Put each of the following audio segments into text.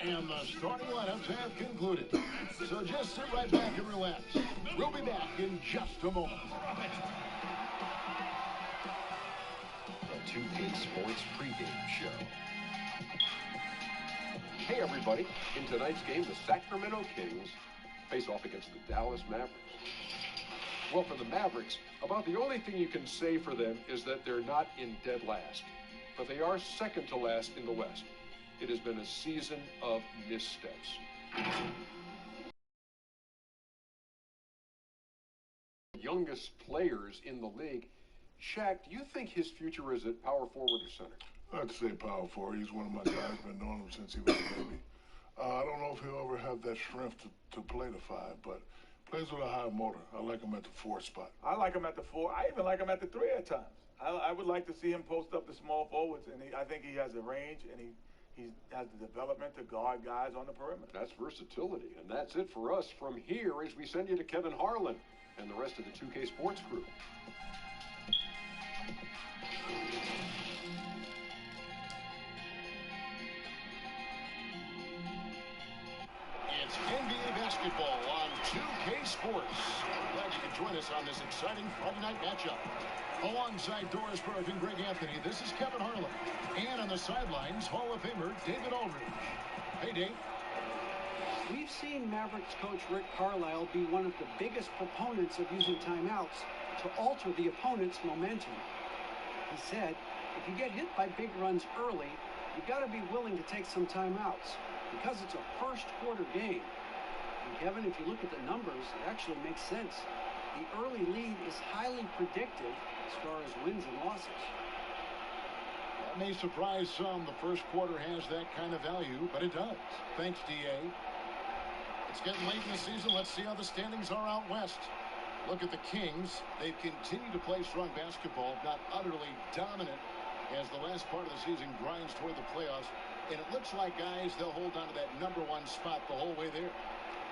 And the starting lineups have concluded. So just sit right back and relax. We'll be back in just a moment. The 2K Sports pregame show. Hey everybody, in tonight's game, the Sacramento Kings face off against the Dallas Mavericks. Well, for the Mavericks, about the only thing you can say for them is that they're not in dead last, but they are second to last in the West. It has been a season of missteps. Youngest players in the league. Shaq, do you think his future is at power forward or center? I'd say power forward. He's one of my guys. Been knowing him since he was a baby. I don't know if he'll ever have that strength to play the 5, but plays with a high motor. I like him at the 4 spot. I like him at the 4. I even like him at the 3 at times. I would like to see him post up the small forwards, and I think he has the range, and he has the development to guard guys on the perimeter. That's versatility, and that's it for us from here as we send you to Kevin Harlan and the rest of the 2K Sports crew. It's NBA basketball on 2K Sports. Glad you could join us on this exciting Friday night matchup. Alongside Doris Burke and Greg Anthony, this is Kevin Harlan. And on the sidelines, Hall of Famer David Aldridge. Hey, Dave. We've seen Mavericks coach Rick Carlisle be one of the biggest proponents of using timeouts to alter the opponent's momentum. He said, if you get hit by big runs early, you've got to be willing to take some timeouts because it's a first quarter game. And Kevin, if you look at the numbers, it actually makes sense. The early lead is highly predictive as far as wins and losses. That may surprise some. The first quarter has that kind of value, but it does. Thanks, D.A. It's getting late in the season. Let's see how the standings are out west. Look at the Kings. They've continued to play strong basketball, not utterly dominant, as the last part of the season grinds toward the playoffs. And it looks like, guys, they'll hold on to that #1 spot the whole way there.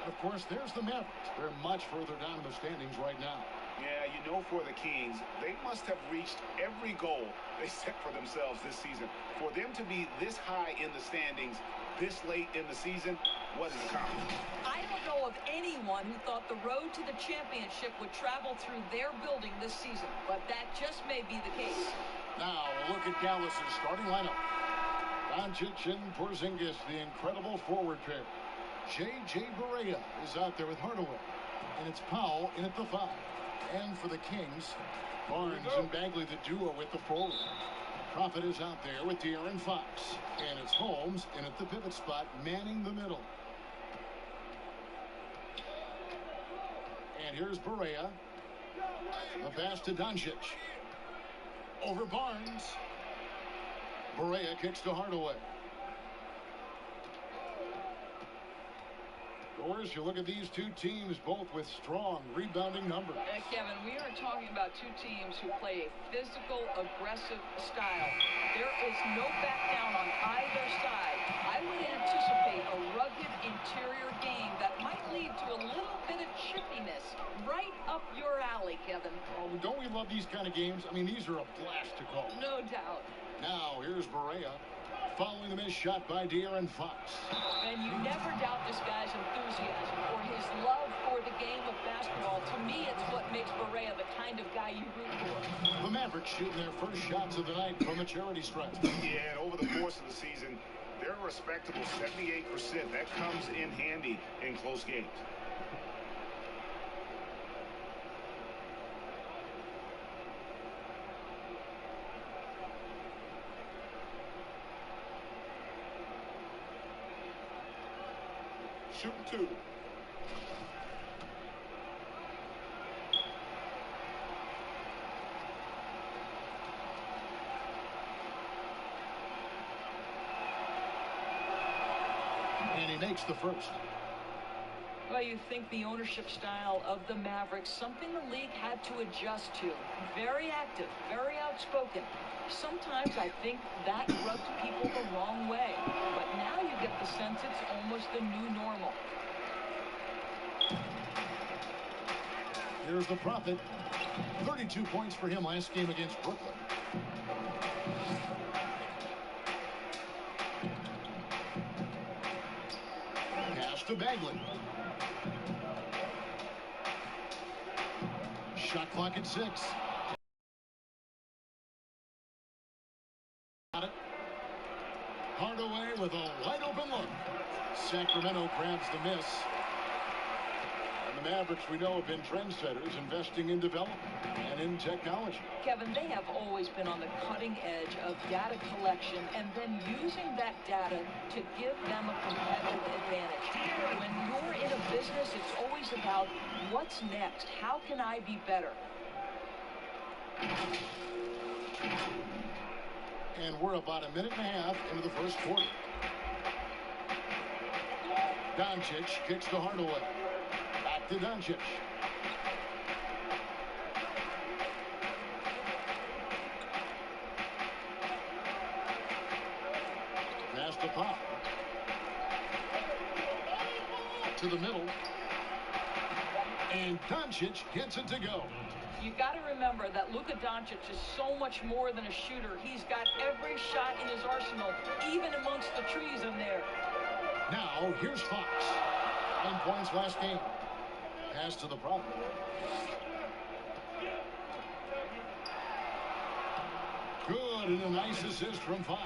And, of course, there's the Mavericks. They're much further down in the standings right now. Yeah, you know, for the Kings, they must have reached every goal they set for themselves this season. For them to be this high in the standings this late in the season, what an accomplishment. I don't know of anyone who thought the road to the championship would travel through their building this season, but that just may be the case. Now, we'll look at Dallas' starting lineup. Doncic and Porzingis, the incredible forward pair. J.J. Barea is out there with Hardaway. And it's Powell in at the 5. And for the Kings, Barnes and Bagley, the duo with the forward. Prophet is out there with De'Aaron Fox. And it's Holmes in at the pivot spot, manning the middle. And here's Barea. The pass to Doncic. Over Barnes. Barea kicks to Hardaway. Doris, you look at these two teams, both with strong rebounding numbers. Kevin, we are talking about two teams who play a physical, aggressive style. There is no back down on either side. I would anticipate a rugged interior game that might lead to a little bit of chippiness right up your alley, Kevin. Oh, don't we love these kind of games? I mean, these are a blast to call. No doubt. Now, here's Barea. Following the missed shot by De'Aaron Fox. And you never doubt this guy's enthusiasm or his love for the game of basketball. To me, it's what makes Barea the kind of guy you root for. The Mavericks shooting their first shots of the night from a charity stripe. Yeah, and over the course of the season, they're a respectable 78%. That comes in handy in close games. Shooting 2. And he makes the first. Well, you think the ownership style of the Mavericks, something the league had to adjust to. Very active, very outspoken. Sometimes I think that rubbed people the wrong way. But now you get the sense it's almost the new normal. Here's the Prophet. 32 points for him last game against Brooklyn. to Bagley. Shot clock at 6. Got it. Hardaway with a wide open look. Sacramento grabs the miss. And the Mavericks, we know, have been trendsetters, investing in development and in technology. Kevin, they have always been on the cutting edge of data collection and then using that data to give them a competitive advantage. When you're in a business, it's always about what's next. How can I be better? And we're about a minute and a half into the first quarter. Doncic kicks to Hardaway. Back to Doncic. Pass to Pop. To the middle. And Doncic gets it to go. You got to remember that Luka Doncic is so much more than a shooter. He's got every shot in his arsenal, even amongst the trees in there. Now, here's Fox. 9 points last game. Pass to the Prophet. Good, and a nice assist from Fox.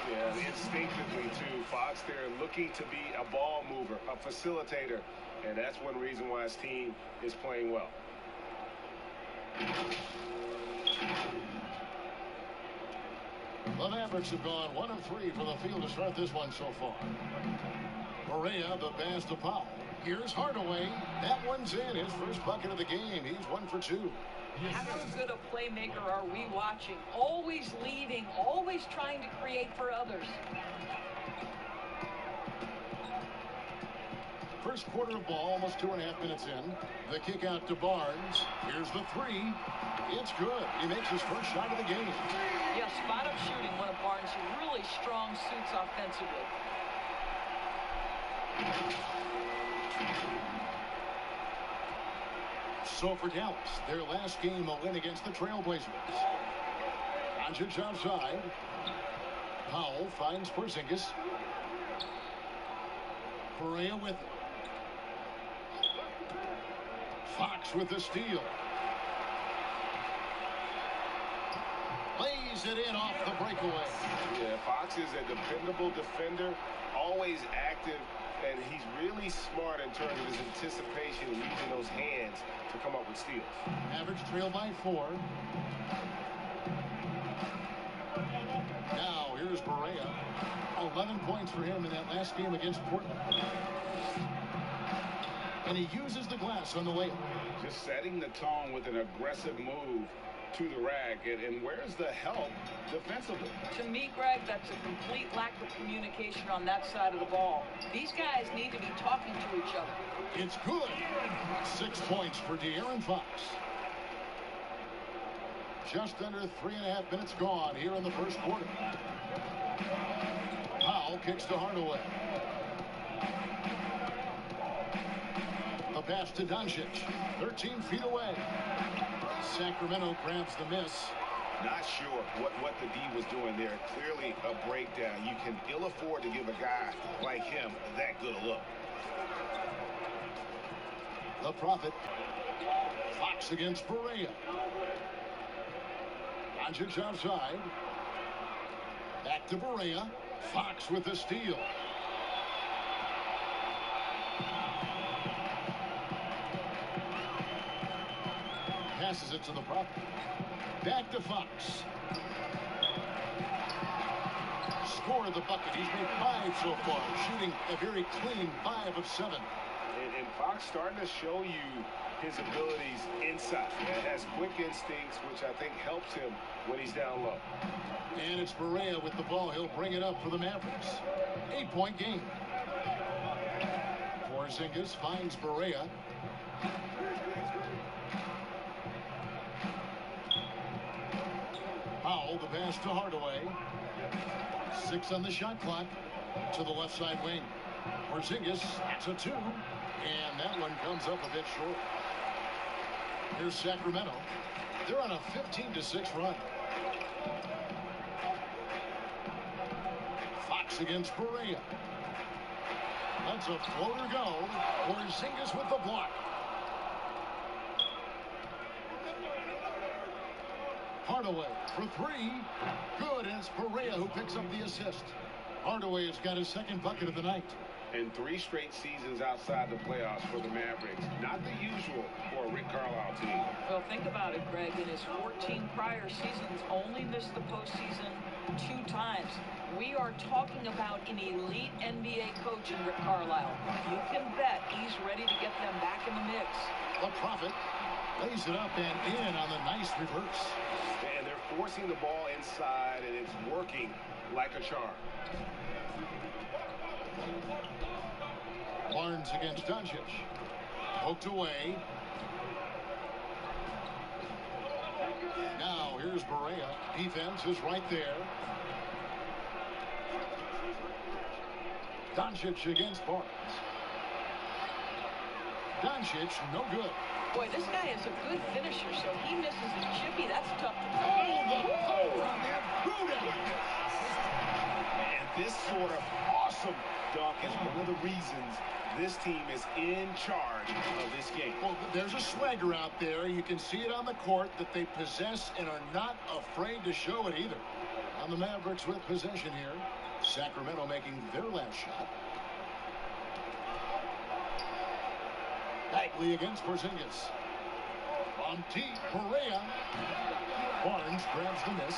Yeah, instinctively, too. Fox there looking to be a ball mover, a facilitator. And that's one reason why his team is playing well. The Mavericks have gone 1 of 3 from the field to start this one so far. Correa, the pass to Powell. Here's Hardaway. That one's in. His first bucket of the game. He's 1 for 2. How good a playmaker are we watching? Always leading, always trying to create for others. First quarter of ball, almost 2.5 minutes in. The kick out to Barnes. Here's the 3. It's good. He makes his first shot of the game. Yeah, spot-up shooting, one of Barnes' really strong suits offensively. So for Dallas, their last game a win against the Trailblazers. Doncic outside. Powell finds Porzingis. Correa with it. Fox with the steal. Lays it in off the breakaway. Yeah, Fox is a dependable defender, always active, and he's really smart in terms of his anticipation and using those hands to come up with steals. Average trail by 4. Now here's Correa. 11 points for him in that last game against Portland. And he uses the glass on the layup. Just setting the tone with an aggressive move to the rack. And where's the help defensively? To me, Greg, that's a complete lack of communication on that side of the ball. These guys need to be talking to each other. It's good. 6 points for De'Aaron Fox. Just under 3.5 minutes gone here in the first quarter. Powell kicks to Hardaway. The pass to Doncic. 13 feet away. Sacramento grabs the miss. Not sure what the D was doing there. Clearly a breakdown. You can ill afford to give a guy like him that good a look. The Prophet. Fox against Correa. Doncic outside. Back to Correa. Fox with the steal. Passes it to the Prophet. Back to Fox. Score the bucket. He's made 5 so far, shooting a very clean 5 of 7. And Fox starting to show you his abilities inside. He has quick instincts, which I think helps him when he's down low. And it's Correa with the ball. He'll bring it up for the Mavericks. 8-point game. Porzingis finds Correa. Powell, the pass to Hardaway. 6 on the shot clock. To the left side wing. Porzingis, that's a 2. And that one comes up a bit short. Here's Sacramento. They're on a 15-6 run. Fox against Correa. Let's a floater go. Porzingis with the block. Hardaway for three. Good, and it's Barea who picks up the assist. Hardaway has got his second bucket of the night. And 3 straight seasons outside the playoffs for the Mavericks. Not the usual for a Rick Carlisle team. Well, think about it, Greg. In his 14 prior seasons, only missed the postseason 2 times. We are talking about an elite NBA coach in Rick Carlisle. You can bet he's ready to get them back in the mix. The Prophet lays it up and in on the nice reverse. And they're forcing the ball inside, and it's working like a charm. Barnes against Doncic. Poked away. Now here's Barea. Defense is right there. Doncic against Barnes. Doncic, no good. Boy, this guy is a good finisher, so he misses a chippy. That's tough to do. Oh, the power on that Buddha. And this sort of awesome dunk is one of the reasons this team is in charge of this game. Well, there's a swagger out there. You can see it on the court that they possess and are not afraid to show it either. On the Mavericks with possession here. Sacramento making their last shot. Bagley against Porzingis. On deep, Barea. Barnes grabs the miss.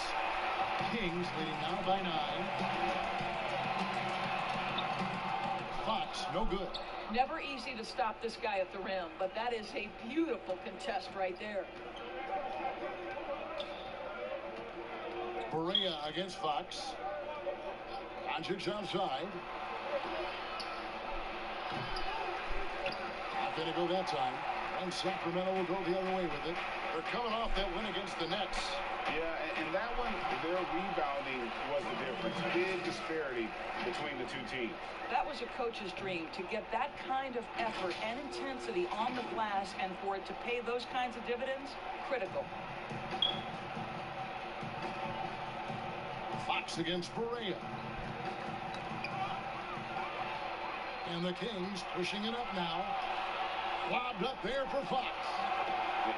Kings leading now by 9. Fox, no good. Never easy to stop this guy at the rim, but that is a beautiful contest right there. Barea against Fox. Doncic outside. Not going to go that time. And Sacramento will go the other way with it. They're coming off that win against the Nets. Yeah, and that one, their rebounding was the difference. Big disparity between the 2 teams. That was a coach's dream, to get that kind of effort and intensity on the glass, and for it to pay those kinds of dividends, critical. Fox against Barea. And the Kings pushing it up now. Lobbed up there for Fox.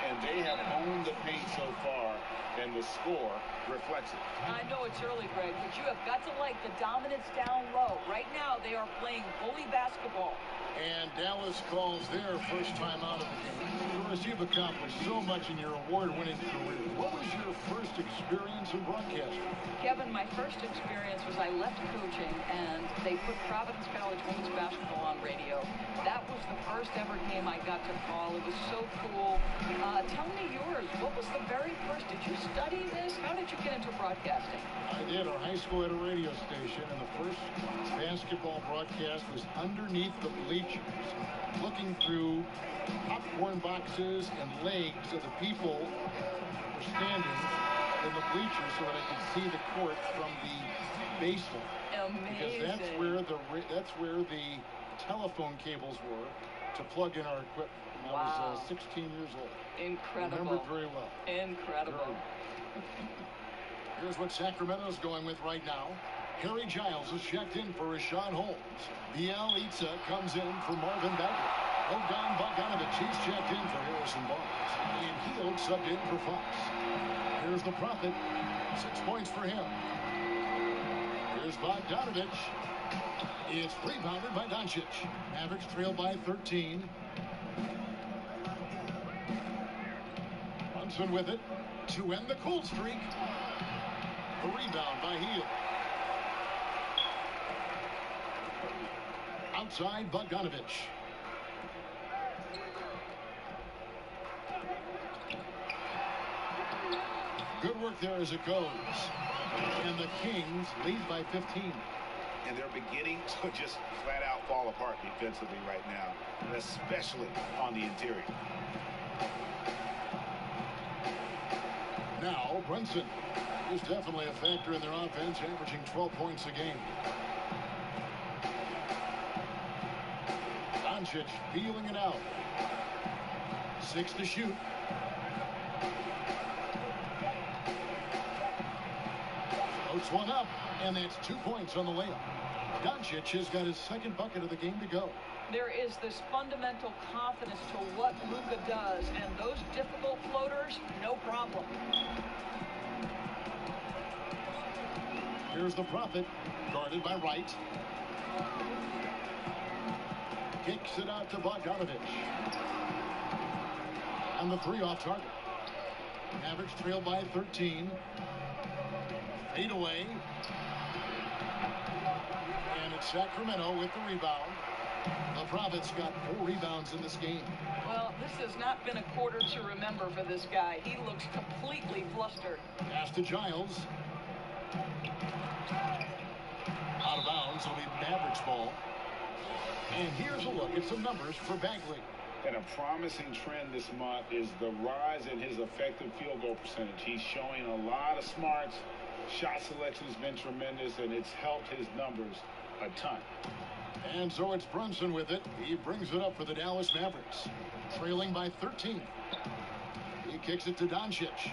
And they have owned the paint so far, and the score reflects it. I know it's early, Greg, but you have got to like the dominance down low. Right now, they are playing bully basketball. And Dallas calls their first time out of the game. Doris, you've accomplished so much in your award-winning career. What was your first experience in broadcasting? Kevin, my first experience was I left coaching, and they put Providence College women's basketball on radio. That was the first ever game I got to call. It was so cool. Tell me yours. What was the very first? Did you study this? How did you get into broadcasting? I did. Our high school had a radio station, and the first basketball broadcast was underneath the bleachers, looking through popcorn boxes and legs of the people who were standing in the bleachers so that I could see the court from the basement. Amazing. Because that's where the telephone cables were to plug in our equipment. I was 16 years old. Incredible. I remember it very well. Incredible. Here's what Sacramento's going with right now. Harry Giles is checked in for Rashawn Holmes. Bielitsa comes in for Marvin Bagley. Bogdan Bogdanovic, he's checked in for Harrison Barnes. And Hield subbed in for Fox. Here's the Prophet. 6 points for him. Here's Bogdanovic. It's rebounded by Doncic. Mavericks trail by 13. Brunson with it to end the cool streak. A rebound by Hield. Outside Bogdanovic. Good work there as it goes. And the Kings lead by 15. And they're beginning to just flat out fall apart defensively right now, especially on the interior. Now Brunson is definitely a factor in their offense, averaging 12 points a game. Doncic feeling it out. 6 to shoot. Floats one up, and that's 2 points on the layup. Doncic has got his second bucket of the game to go. There is this fundamental confidence to what Luka does, and those difficult floaters, no problem. Here's the Prophet, guarded by Wright. Kicks it out to Bogdanovich. And the three off target. Mavericks trail by 13. Fade away. And it's Sacramento with the rebound. The Prophet's got 4 rebounds in this game. Well, this has not been a quarter to remember for this guy. He looks completely flustered. Pass to Giles. Out of bounds. It'll be Mavericks ball. And here's a look at some numbers for Bagley. And a promising trend this month is the rise in his effective field goal percentage. He's showing a lot of smarts. Shot selection has been tremendous, and it's helped his numbers a ton. And so it's Brunson with it. He brings it up for the Dallas Mavericks. Trailing by 13. He kicks it to Doncic.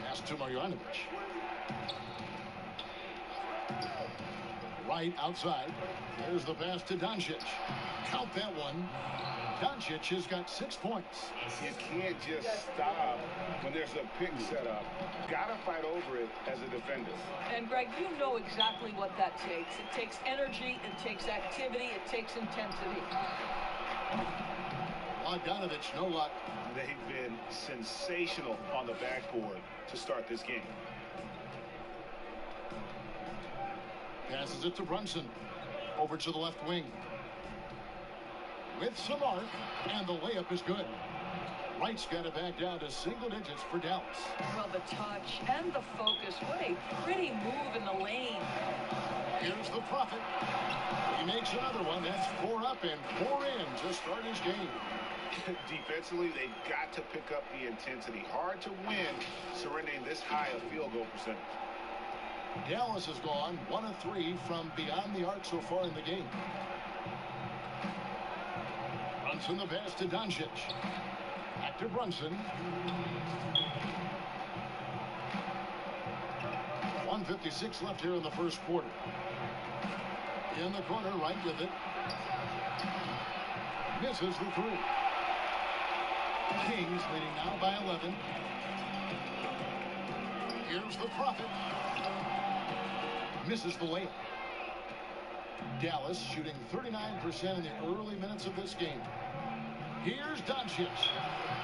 Pass to Marjanovic. Right outside. There's the pass to Doncic. Count that one. Doncic has got 6 points. You can't just stop when there's a pick set up. Gotta fight over it as a defender. And Greg, you know exactly what that takes. It takes energy, it takes activity, it takes intensity. Bogdanovich, no luck. They've been sensational on the backboard to start this game. Passes it to Brunson. Over to the left wing. With some arc, and the layup is good. Wright's got it back down to single digits for Dallas. Well, the touch and the focus. What a pretty move in the lane. Here's the Prophet. He makes another one. That's 4 up and 4 in to start his game. Defensively, they've got to pick up the intensity. Hard to win surrendering this high a field goal percentage. Dallas has gone 1 of 3 from beyond the arc so far in the game. Brunson the pass to Doncic. Back to Brunson. 1:56 left here in the first quarter. In the corner, right with it. Misses the 3. Kings leading now by 11. Here's the Prophet. Misses the layup. Dallas shooting 39% in the early minutes of this game. Here's Doncic.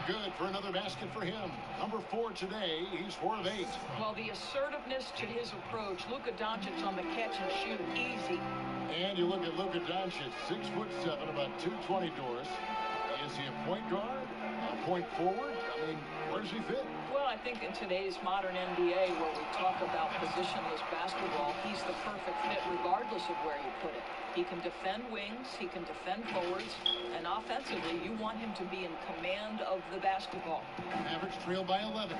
Good for another basket for him. Number 4 today. He's 4 of 8. Well, the assertiveness to his approach. Luka Doncic on the catch and shoot. Easy. And you look at Luka Doncic, 6'7", about 220 doors. Is he a point guard? A point forward? I mean, where does he fit? Well, I think in today's modern NBA, where we talk about positionless basketball, he's the perfect fit regardless of where you put it. He can defend wings, he can defend forwards, and offensively, you want him to be in command of the basketball. Mavericks trail by 11.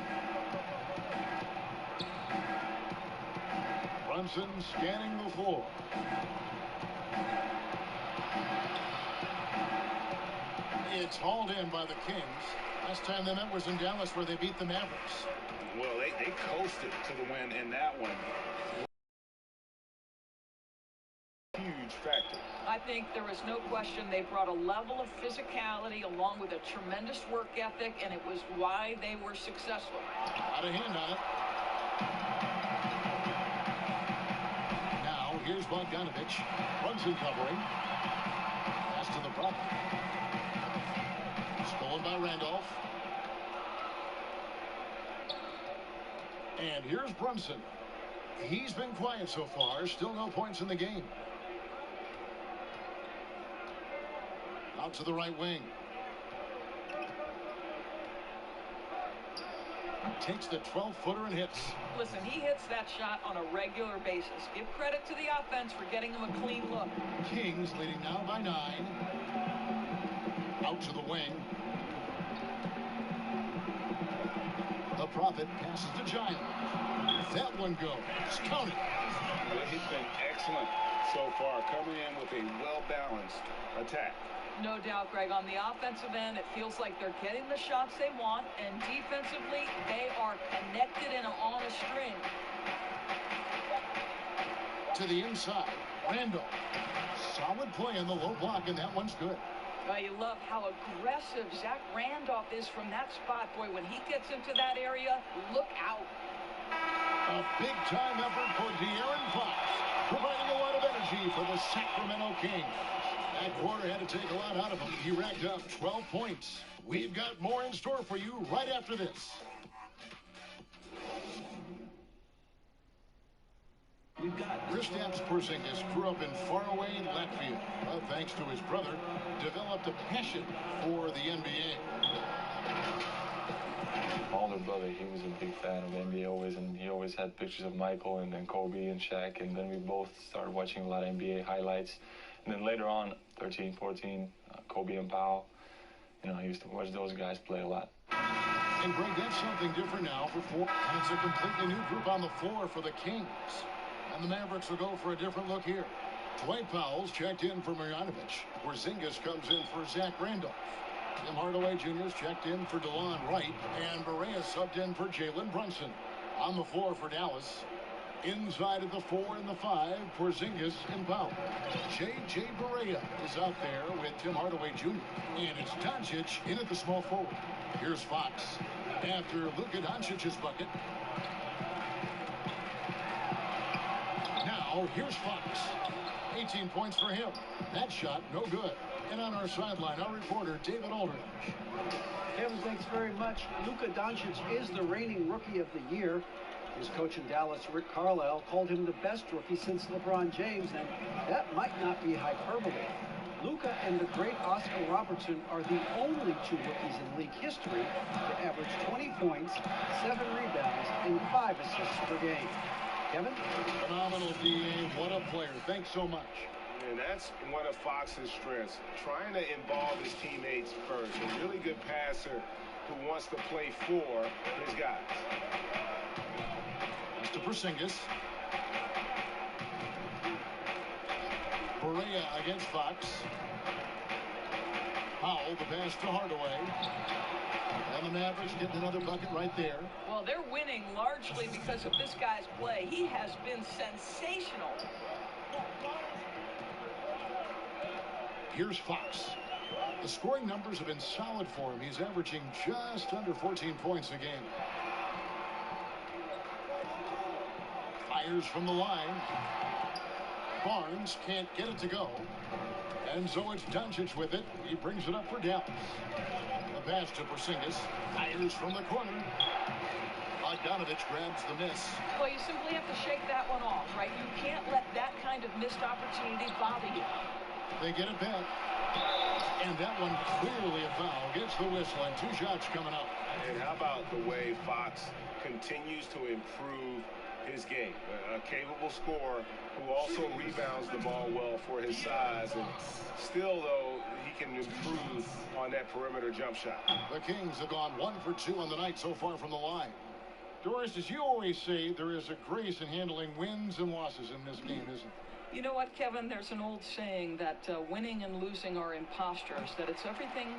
Brunson scanning the floor. It's hauled in by the Kings. Last time they met was in Dallas, where they beat the Mavericks. Well, they coasted to the win in that one. Huge factor. I think there is no question they brought a level of physicality along with a tremendous work ethic, and it was why they were successful. Out of hand on it. Now, here's Bogdanovich. Brunson covering. Pass to the Prophet. Stolen by Randolph. And here's Brunson. He's been quiet so far. Still no points in the game. Out to the right wing. Takes the 12-footer and hits. Listen, he hits that shot on a regular basis. Give credit to the offense for getting him a clean look. Kings leading now by 9. Out to the wing. The Prophet passes to Giles. That one goes. Counted. He's been excellent so far, coming in with a well-balanced attack. No doubt, Greg. On the offensive end, it feels like they're getting the shots they want, and defensively, they are connected and on a string. to the inside. Randall. Solid play in the low block, and that one's good. You love how aggressive Zach Randolph is from that spot. Boy, when he gets into that area, look out. A big-time effort for De'Aaron Fox, providing a lot of energy for the Sacramento Kings. That quarter had to take a lot out of him. He racked up 12 points. We've got more in store for you right after this. Kristaps Porzingis grew up in faraway Latvia, but thanks to his brother, developed a passion for the NBA. My older brother, he was a big fan of NBA always, and he always had pictures of Michael and then Kobe and Shaq, and then we both started watching a lot of NBA highlights. And then later on, 13, 14, Kobe and Powell, you know, I used to watch those guys play a lot. And Greg, that's something different now for four. And it's a completely new group on the floor for the Kings. And the Mavericks will go for a different look here. Dwight Powell's checked in for Marjanovic. Porzingis comes in for Zach Randolph. Tim Hardaway Jr.'s checked in for DeLon Wright. And Barea subbed in for Jalen Brunson. On the floor for Dallas. Inside of the 4 and the 5, Porzingis and Powell. J.J. Barea is out there with Tim Hardaway Jr. And it's Doncic in at the small forward. Here's Fox after Luka Doncic's bucket. Now, here's Fox. 18 points for him. That shot, no good. And on our sideline, our reporter, David Aldridge. Kevin, thanks very much. Luka Doncic is the reigning Rookie of the Year. His coach in Dallas, Rick Carlisle, called him the best rookie since LeBron James, and that might not be hyperbole. Luka and the great Oscar Robertson are the only two rookies in league history to average 20 points, 7 rebounds, and 5 assists per game. Kevin? Phenomenal, D.A. What a player. Thanks so much. And that's one of Fox's strengths, trying to involve his teammates first. A really good passer who wants to play for his guys. To Porzingis. Barea against Fox. Powell, the pass to Hardaway. And the Mavericks getting another bucket right there. Well, they're winning largely because of this guy's play. He has been sensational. Here's Fox. The scoring numbers have been solid for him. He's averaging just under 14 points a game. Fires from the line. Barnes can't get it to go. And so it's Doncic with it. He brings it up for Dallas. The pass to Porzingis. Fires from the corner. Bogdanovich grabs the miss. Well, you simply have to shake that one off, right? You can't let that kind of missed opportunity bother you. They get it back. And that one clearly a foul. Gets the whistle and 2 shots coming up. And how about the way Fox continues to improve his game? A capable scorer who also rebounds the ball well for his size. And still, though, he can improve on that perimeter jump shot. The Kings have gone 1 for 2 on the night so far from the line. Doris, as you always say, there is a grace in handling wins and losses in this game, isn't there? You know what, Kevin? There's an old saying that winning and losing are imposters, that it's everything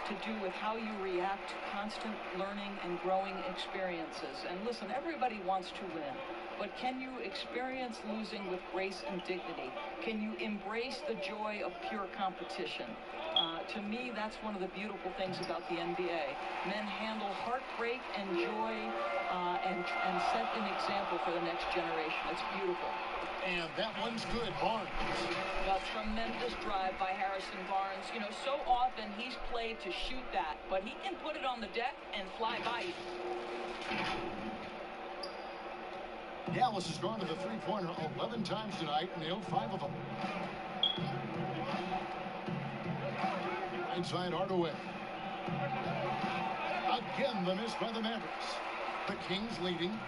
to do with how you react to constant learning and growing experiences. And listen, everybody wants to win, but can you experience losing with grace and dignity? Can you embrace the joy of pure competition? To me, that's one of the beautiful things about the NBA. Men handle heartbreak and joy and set an example for the next generation. It's beautiful. And that one's good. Barnes. A tremendous drive by Harrison Barnes. You know, so often he's played to shoot that, but he can put it on the deck and fly by you. Dallas has gone to the three-pointer 11 times tonight, nailed 5 of them. Inside Hardaway. Again, the miss by the Mavericks. The Kings leading.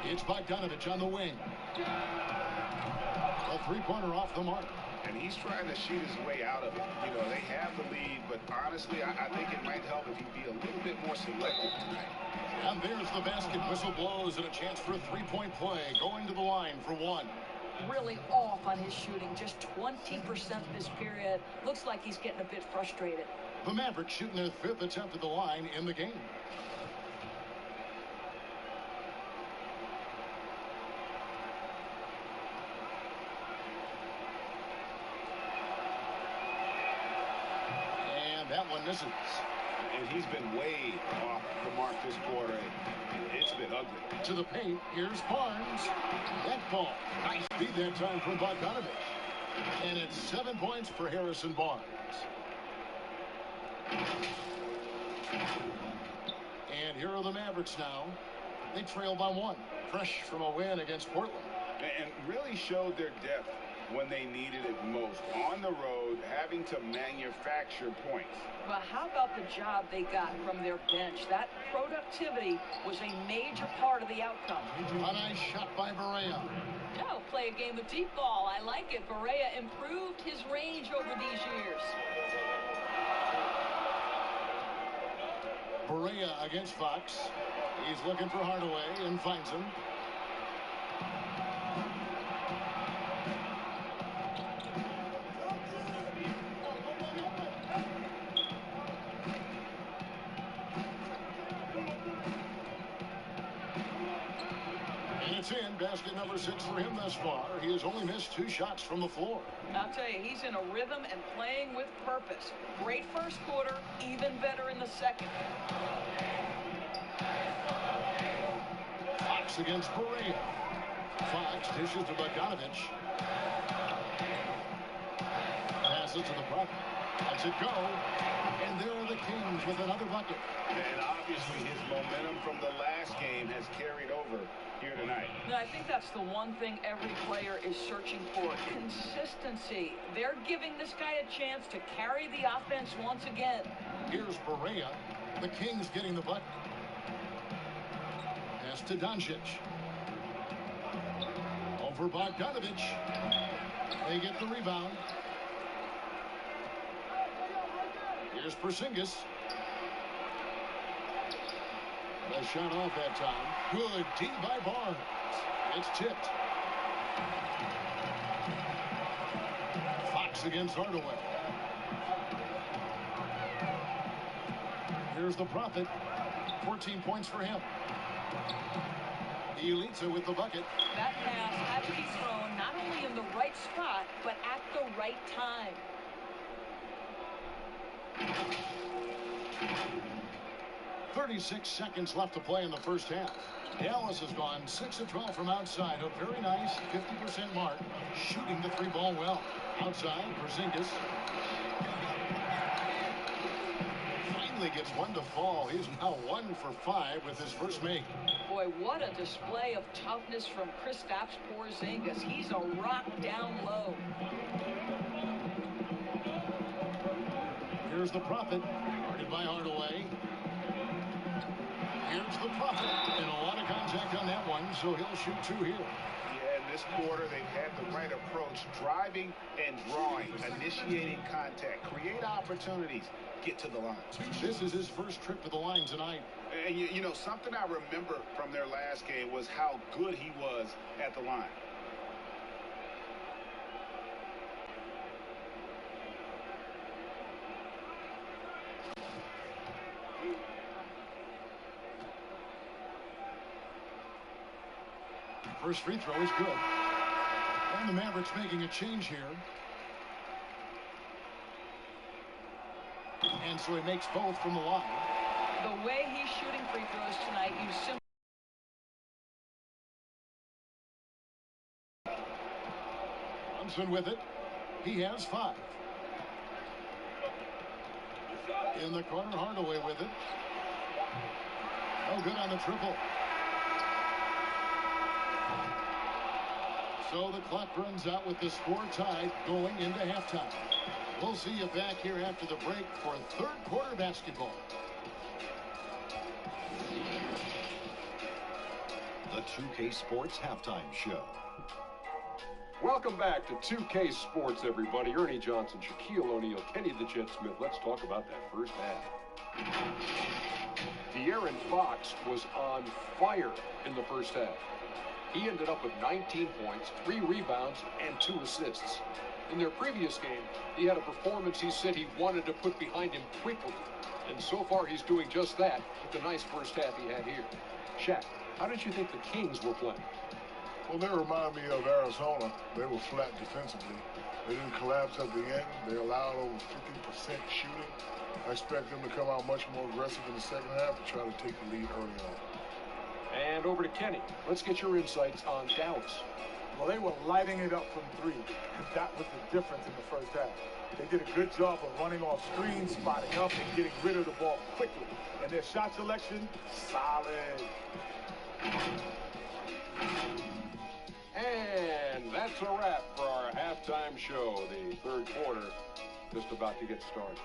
It's Bogdanovich on the wing. A three-pointer off the mark. And he's trying to shoot his way out of it. You know, they have the lead, but honestly, I think it might help if he'd be a little bit more selective tonight. And there's the basket. Whistle blows and a chance for a three-point play. Going to the line for 1. Really off on his shooting, just 20% this period. Looks like he's getting a bit frustrated. The Mavericks shooting their 5th attempt at the line in the game. That one misses. And he's been way off the mark this quarter. It's been ugly. To the paint. Here's Barnes. That ball. Nice feed that time from Bogdanovich. And it's 7 points for Harrison Barnes. And here are the Mavericks now. They trail by 1. Fresh from a win against Portland. And really showed their depth when they needed it most. On the road, having to manufacture points. But how about the job they got from their bench? That productivity was a major part of the outcome. A nice shot by Barea. Oh, play a game of deep ball. I like it. Barea improved his range over these years. Barea against Fox. He's looking for Hardaway and finds him. And it's in. Basket number 6 for him thus far. He has only missed 2 shots from the floor. I'll tell you, he's in a rhythm and playing with purpose. Great first quarter, even better in the second. Fox against Barea. Fox dishes to Bogdanovich. Passes to the Prophet. Lets it go. And there are the Kings with another bucket. And obviously his momentum from the last game has carried over here tonight. Now, I think that's the one thing every player is searching for. Consistency. They're giving this guy a chance to carry the offense once again. Here's Barea. The Kings getting the bucket. Pass to Doncic. Over Bogdanovich. They get the rebound. Here's Porzingis. A shot off that time. Good D by Barnes. It's tipped. Fox against Hardaway. Here's the Prophet. 14 points for him. Elitsa with the bucket. That pass had to be thrown not only in the right spot, but at the right time. 36 seconds left to play in the first half. Dallas has gone 6 of 12 from outside. A very nice 50% mark. Shooting the 3-ball well. Outside, Porzingis. Finally gets one to fall. He's now 1 for 5 with his first make. Boy, what a display of toughness from Kristaps Porzingis. He's a rock down low. Here's the Prophet. Guarded by Hardaway. Here's the Prophet. And a lot of contact on that one, so he'll shoot 2 here. Yeah, in this quarter, they've had the right approach. Driving and drawing. Initiating contact. Create opportunities. Get to the line. This is his first trip to the line tonight. And you know, something I remember from their last game was how good he was at the line. First free throw is good. And the Mavericks making a change here. And so he makes both from the line. The way he's shooting free throws tonight, you simply... Brunson with it. He has 5. In the corner, Hardaway with it. No good on the triple. So the clock runs out with the score tied going into halftime. We'll see you back here after the break for third quarter basketball. The 2K Sports Halftime Show. Welcome back to 2K Sports, everybody. Ernie Johnson, Shaquille O'Neal, Kenny the Jet Smith. Let's talk about that first half. De'Aaron Fox was on fire in the first half. He ended up with 19 points, 3 rebounds, and 2 assists. In their previous game, he had a performance he said he wanted to put behind him quickly. And so far, he's doing just that with the nice first half he had here. Shaq, how did you think the Kings were playing? Well, they remind me of Arizona. They were flat defensively. They didn't collapse at the end. They allowed over 50% shooting. I expect them to come out much more aggressive in the second half and try to take the lead early on. And over to Kenny. Let's get your insights on Dallas. Well, they were lighting it up from three, and that was the difference in the first half. They did a good job of running off screens, spotting up, and getting rid of the ball quickly. And their shot selection, solid. And that's a wrap for our halftime show. The third quarter just about to get started.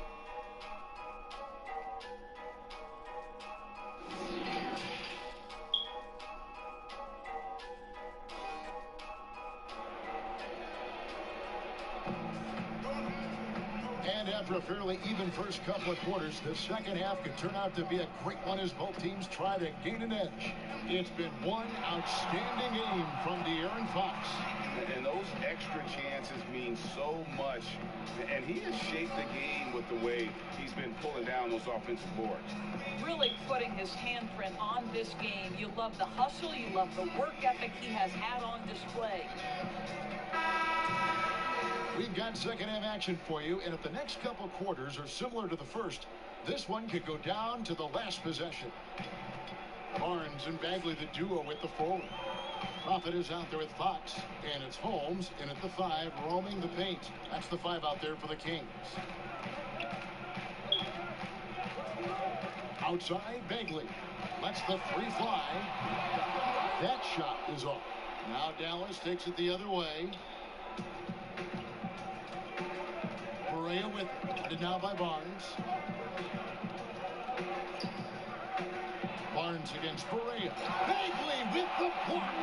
And after a fairly even first couple of quarters, the second half could turn out to be a great one as both teams try to gain an edge. It's been one outstanding game from De'Aaron Fox. And those extra chances mean so much. And he has shaped the game with the way he's been pulling down those offensive boards. Really putting his handprint on this game. You love the hustle. You love the work ethic he has had on display. We've got second half action for you, and if the next couple quarters are similar to the first, this one could go down to the last possession. Barnes and Bagley, the duo with the forward. Prophet is out there with Fox, and it's Holmes in at the 5, roaming the paint. That's the 5 out there for the Kings. Outside, Bagley lets the 3 fly. That shot is off. Now Dallas takes it the other way. Correa with it now by Barnes. Barnes against Correa. Bagley with the block.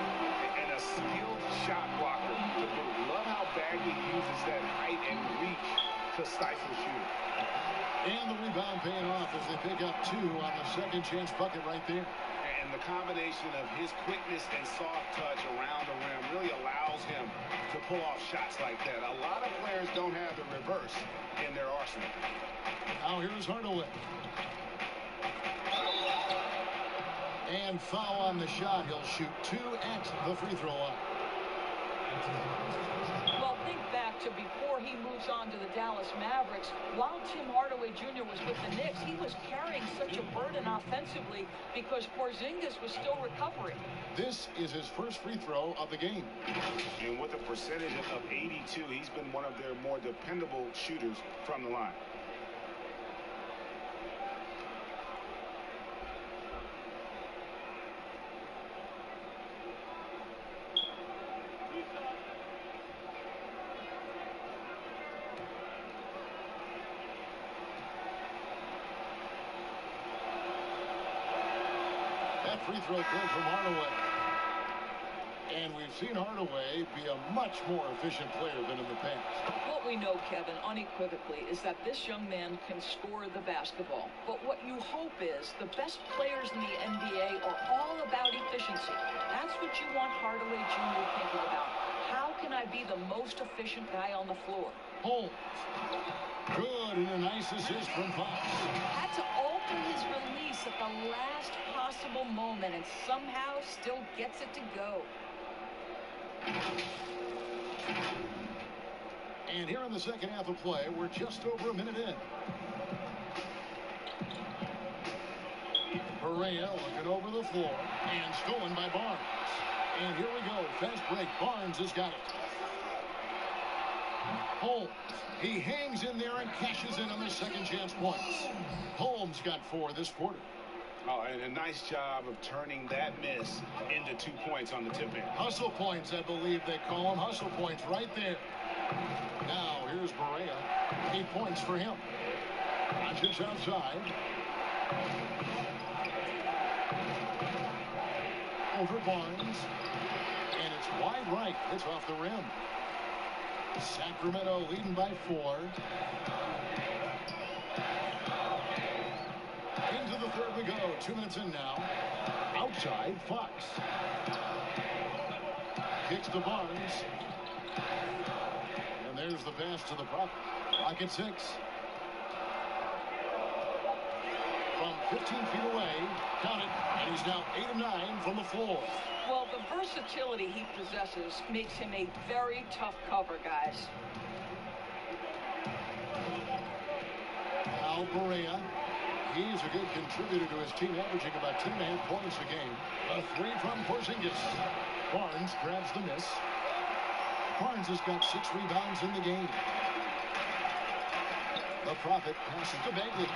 And a skilled shot blocker to boot. Love how Bagley uses that height and reach to stifle shooting. And the rebound paying off as they pick up 2 on the second chance bucket right there. And the combination of his quickness and soft touch around the rim really allows him to pull off shots like that. A lot of players don't have the reverse in their arsenal. Now here's Hardaway. And foul on the shot. He'll shoot 2 at the free throw line. Well, think back to before he moves on to the Dallas Mavericks. While Tim Hardaway Jr. was with the Knicks, he was carrying such a burden offensively because Porzingis was still recovering. This is his first free throw of the game. And with a percentage of 82, he's been one of their more dependable shooters from the line. Free throw good from Hardaway. And we've seen Hardaway be a much more efficient player than in the past. What we know, Kevin, unequivocally, is that this young man can score the basketball. But what you hope is the best players in the NBA are all about efficiency. That's what you want Hardaway Jr. thinking about. How can I be the most efficient guy on the floor? Holmes. Good, and a nice assist from Fox. Had to alter his release at the last possible moment and somehow still gets it to go. And here in the second half of play, we're just over a minute in. Correa looking over the floor and stolen by Barnes. And here we go, fast break. Barnes has got it. Holmes, he hangs in there and cashes in on the second chance points. Holmes got 4 this quarter. Oh, and a nice job of turning that miss into 2 points on the tip end. Hustle points, I believe they call them. Hustle points right there. Now, here's Correa. 8 points for him. Rodgers outside. Over Barnes. And it's wide right. It's off the rim. Sacramento leading by 4. Into the third we go. 2 minutes in now. Outside, Fox. Kicks to Barnes. And there's the pass to the Prophet. Clock at 6. From 15 feet away. Count it. And he's now 8 of 9 from the floor. Well, the versatility he possesses makes him a very tough cover, guys. Al Barea. He's a good contributor to his team, averaging about 2.5 points a game. A 3 from Porzingis. Barnes grabs the miss. Barnes has got 6 rebounds in the game. The Prophet passes to Bagley.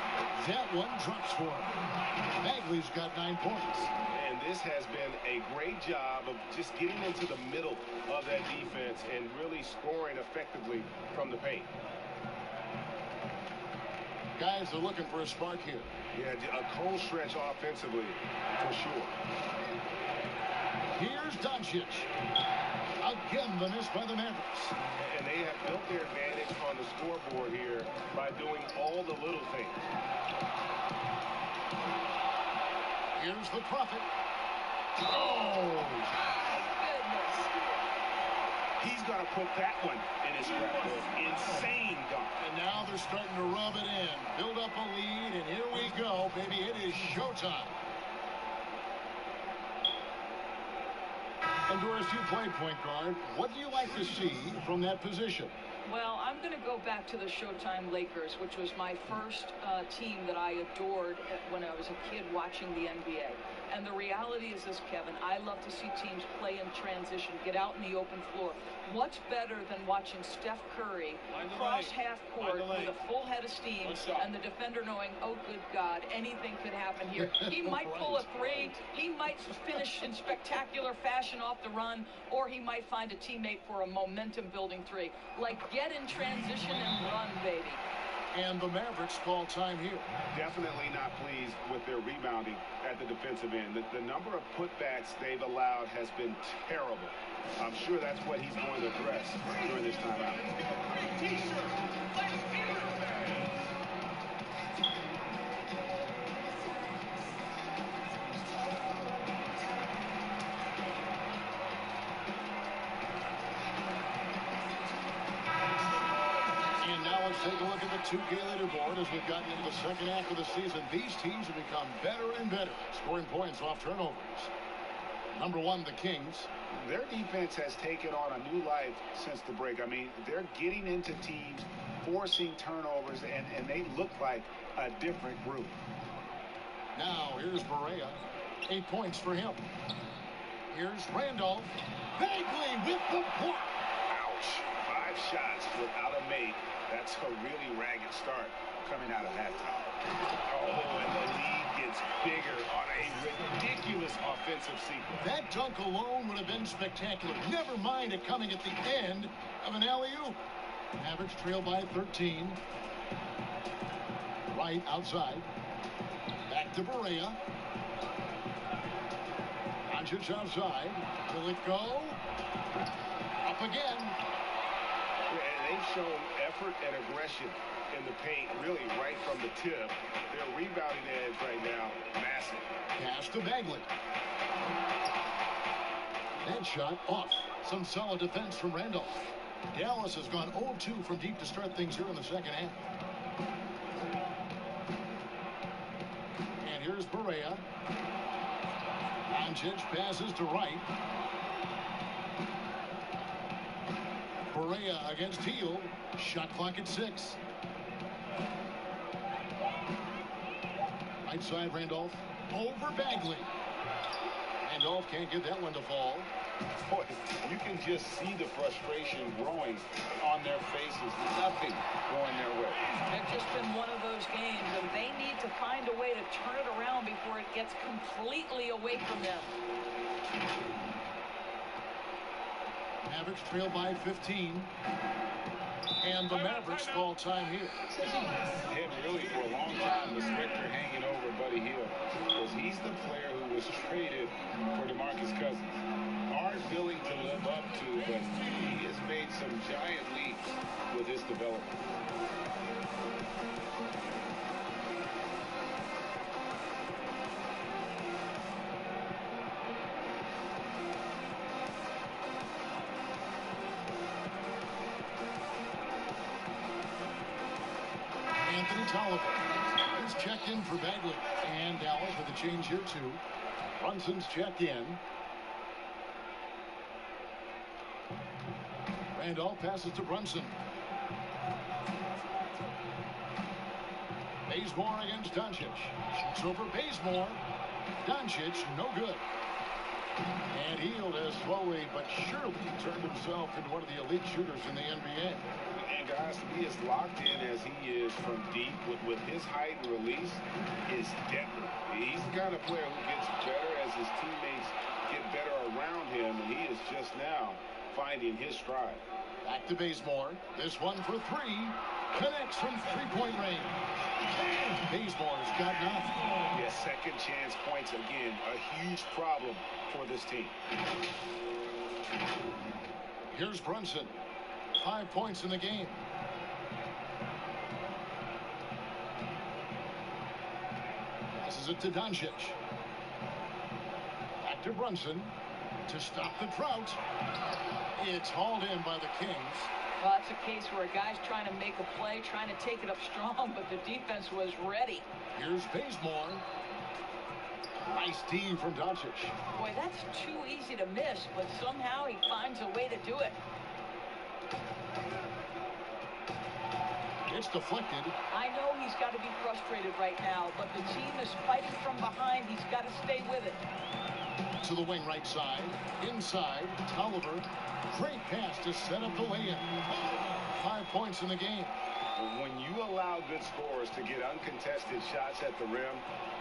That one drops for him. Bagley's got 9 points. And this has been a great job of just getting into the middle of that defense and really scoring effectively from the paint. Guys are looking for a spark here. Yeah, a cold stretch offensively, for sure. Here's Doncic. Again, the miss by the Mavericks. And they have built their advantage on the scoreboard here by doing all the little things. Here's the Prophet. Oh! Goodness. He's got to put that one in his scrapbook. Insane dunk. And now they're starting to rub it in. Build up a lead, and here we go, baby. It is showtime. And Doris, you play point guard. What do you like to see from that position? Well, I'm going to go back to the Showtime Lakers, which was my first team that I adored when I was a kid watching the NBA. And the reality is this, Kevin, I love to see teams play in transition, get out in the open floor. What's better than watching Steph Curry cross half court with a full head of steam and the defender knowing, oh, good God, anything could happen here. He might pull a three, he might finish in spectacular fashion off the run, or he might find a teammate for a momentum-building three. Like, get in transition and run, baby. And the Mavericks call time here. Definitely not pleased with their rebounding at the defensive end. The number of putbacks they've allowed has been terrible. I'm sure that's what he's going to address during this timeout. And now let's take a look at the 2K leaderboard as we've gotten into the second half of the season. These teams have become better and better, scoring points off turnovers. Number 1, the Kings. Their defense has taken on a new life since the break. I mean, they're getting into teams, forcing turnovers, and they look like a different group. Now, here's Barea. 8 points for him. Here's Randolph. Bagley with the block. Ouch. 5 shots without a make. That's a really ragged start coming out of halftime. Oh, and the lead gets bigger on a ridiculous offensive sequence. That dunk alone would have been spectacular. Never mind it coming at the end of an alley-oop. Mavericks trail by 13. Right outside. Back to Barea. Doncic outside. Will it go? Up again. And they've shown effort and aggression in the paint, really right from the tip. Their rebounding edge right now, massive. Pass to Bagley. That shot off. Some solid defense from Randolph. Dallas has gone 0-2 from deep to start things here in the second half. And here's Barea. Doncic passes to right. Barea against Teal. Shot clock at 6. Right side, Randolph. Over Bagley. Randolph can't get that one to fall. Boy, you can just see the frustration growing on their faces. Nothing going their way. It's just been one of those games, and they need to find a way to turn it around before it gets completely away from them. Mavericks trail by 15. And the Mavericks call time here. And really, for a long time, the specter hanging over Buddy Hield, because he's the player who was traded for DeMarcus Cousins. Hard billing to live up to, but he has made some giant leaps with his development. Tolliver. He's checked in for Bagley. And Dallas with a change here, too. Brunson's checked in. Randolph passes to Brunson. Bazemore against Doncic. Shoots over Bazemore. Doncic, no good. And Hield has slowly but surely turned himself into one of the elite shooters in the NBA. And guys, to be as locked in as he is from deep with his height and release is deadly. He's the kind of player who gets better as his teammates get better around him, and he is just now finding his stride. Back to Bazemore. This one for three. Connects from three-point range. Bazemore's got nothing. Yeah, second chance points again. A huge problem for this team. Here's Brunson. 5 points in the game. Passes it to Doncic. Back to Brunson to stop the drought. It's hauled in by the Kings. Well, that's a case where a guy's trying to make a play, trying to take it up strong, but the defense was ready. Here's Bazemore. Nice D from Doncic. Boy, that's too easy to miss, but somehow he finds a way to do it. It's deflected. I know he's got to be frustrated right now, but the team is fighting from behind. He's got to stay with it. To the wing right side. Inside. Tolliver. Great pass to set up the lay-in. 5 points in the game. When you allow good scorers to get uncontested shots at the rim,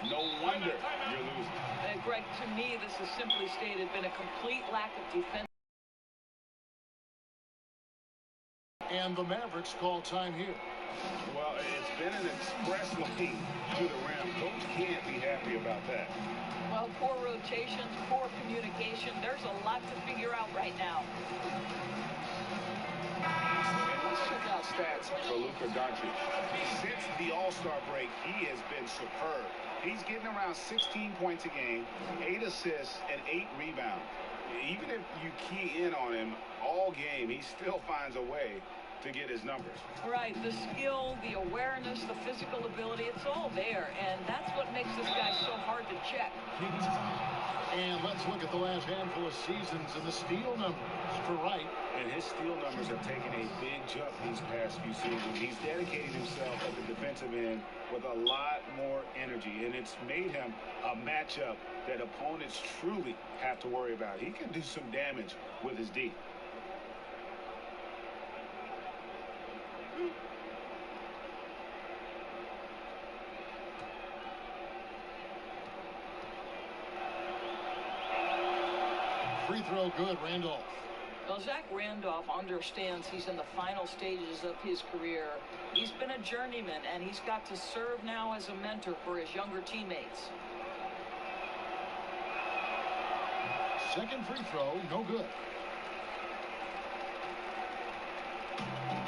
no wonder you're losing. Greg, to me, this is simply stated been a complete lack of defense. And the Mavericks call time here. Well, it's been an express lane to the rim. Coach can't be happy about that. Well, poor rotations, poor communication. There's a lot to figure out right now. Let's check out stats for Luka Doncic. Since the All-Star break, he has been superb. He's getting around 16 points a game, 8 assists, and 8 rebounds. Even if you key in on him all game, he still finds a way to get his numbers. Right, the skill, the awareness, the physical ability, it's all there, and that's what makes this guy so hard to check. And let's look at the last handful of seasons and the steal numbers for Wright. And his steal numbers have taken a big jump these past few seasons. He's dedicated himself at the defensive end with a lot more energy, and it's made him a matchup that opponents truly have to worry about. He can do some damage with his D. Free throw good, Randolph. Well, Zach Randolph understands he's in the final stages of his career. He's been a journeyman, and he's got to serve now as a mentor for his younger teammates. Second free throw, no good.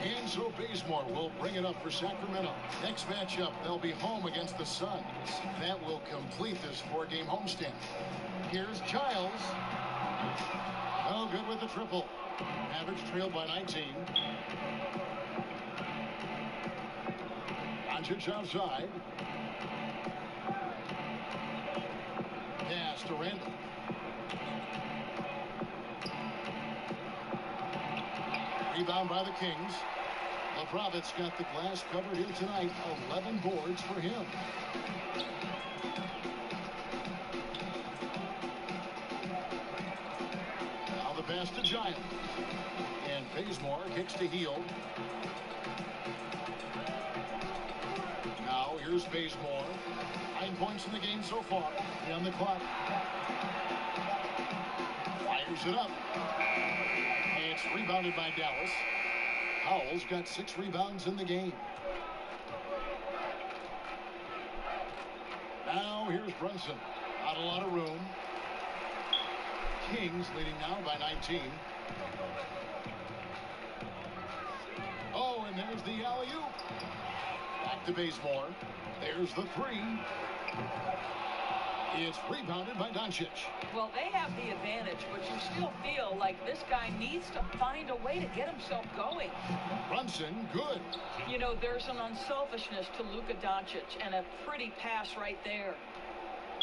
And so Bazemore will bring it up for Sacramento. Next matchup, they'll be home against the Suns. That will complete this 4-game homestand. Here's Giles. No good with the triple. Mavericks trailed by 19. Doncic outside. Pass to Randall. Rebound by the Kings. Leprovit's got the glass covered here tonight. 11 boards for him. Now the pass to Giles. And Bazemore kicks to Hield. Now here's Bazemore. 9 points in the game so far. On the clock. Fires it up. It's rebounded by Dallas. Howell's got 6 rebounds in the game. Now here's Brunson. Not a lot of room. Kings leading now by 19. Oh, and there's the alley-oop. Back to Bazemore. There's the 3. It's rebounded by Doncic. Well, they have the advantage, but you still feel like this guy needs to find a way to get himself going. Brunson, good. You know, there's an unselfishness to Luka Doncic, and a pretty pass right there.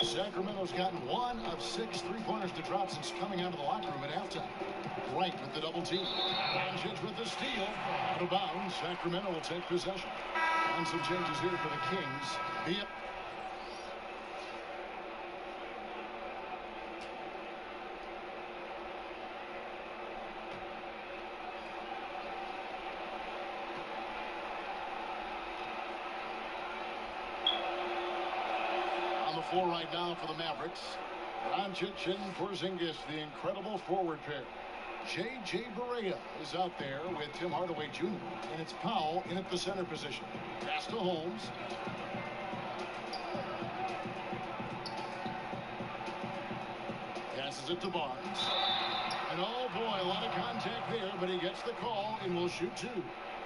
Sacramento's gotten 1 of 6 3-pointers to drop since coming out of the locker room at halftime. Wright with the double team. Doncic with the steal. Out of bounds. Sacramento will take possession. And some changes here for the Kings. On the floor right now for the Mavericks. Doncic and Porzingis, the incredible forward pair. J.J. Barea is out there with Tim Hardaway Jr. And it's Powell in at the center position. Pass to Holmes. Passes it to Barnes. And oh boy, a lot of contact there, but he gets the call and will shoot 2.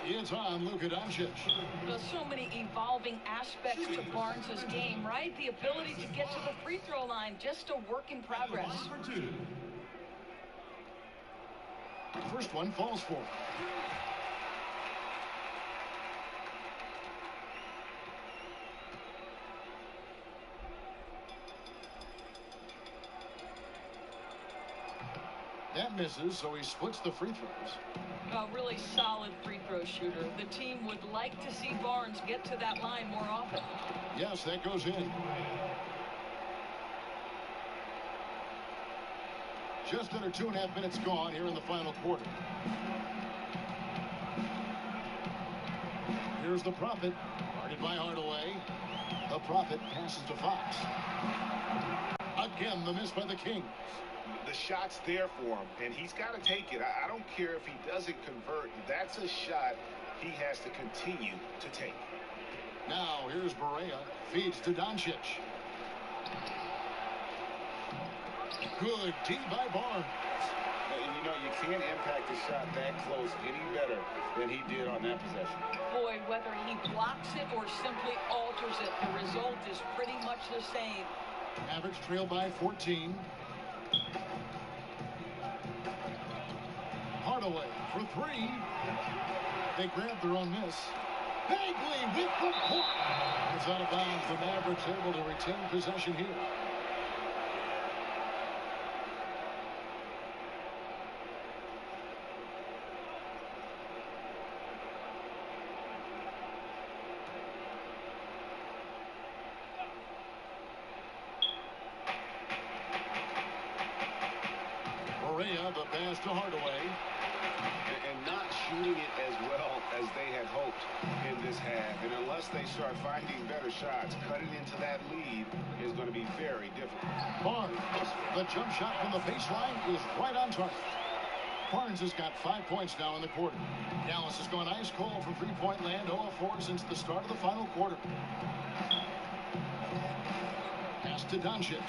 It's on Luka Doncic. There's so many evolving aspects to Barnes' game, right? The ability to get to the free throw line, just a work in progress. First one falls for. That misses, so he splits the free throws. A really solid free throw shooter. The team would like to see Barnes get to that line more often. Yes, that goes in. Just under 2.5 minutes gone here in the final quarter. Here's the Prophet. Guarded by Hardaway. The Prophet passes to Fox. Again, the miss by the Kings. The shot's there for him, and he's got to take it. I don't care if he doesn't convert. That's a shot he has to continue to take. Now, here's Barea. Feeds to Doncic. Good D by Barnes. And you know, you can't impact a shot that close any better than he did on that possession. Boy, whether he blocks it or simply alters it, the result is pretty much the same. Mavericks trail by 14. Hardaway for 3. They grab their own miss. Bagley with the block. It's out of bounds. The Mavericks able to retain possession here. Barea, the pass to Hardaway. And not shooting it as well as they had hoped in this half. And unless they start finding better shots, cutting into that lead is going to be very difficult. Barnes, the jump shot from the baseline is right on target. Barnes has got 5 points now in the quarter. Dallas has gone ice cold from three-point land, 0 of 4 since the start of the final quarter. Pass to Doncic.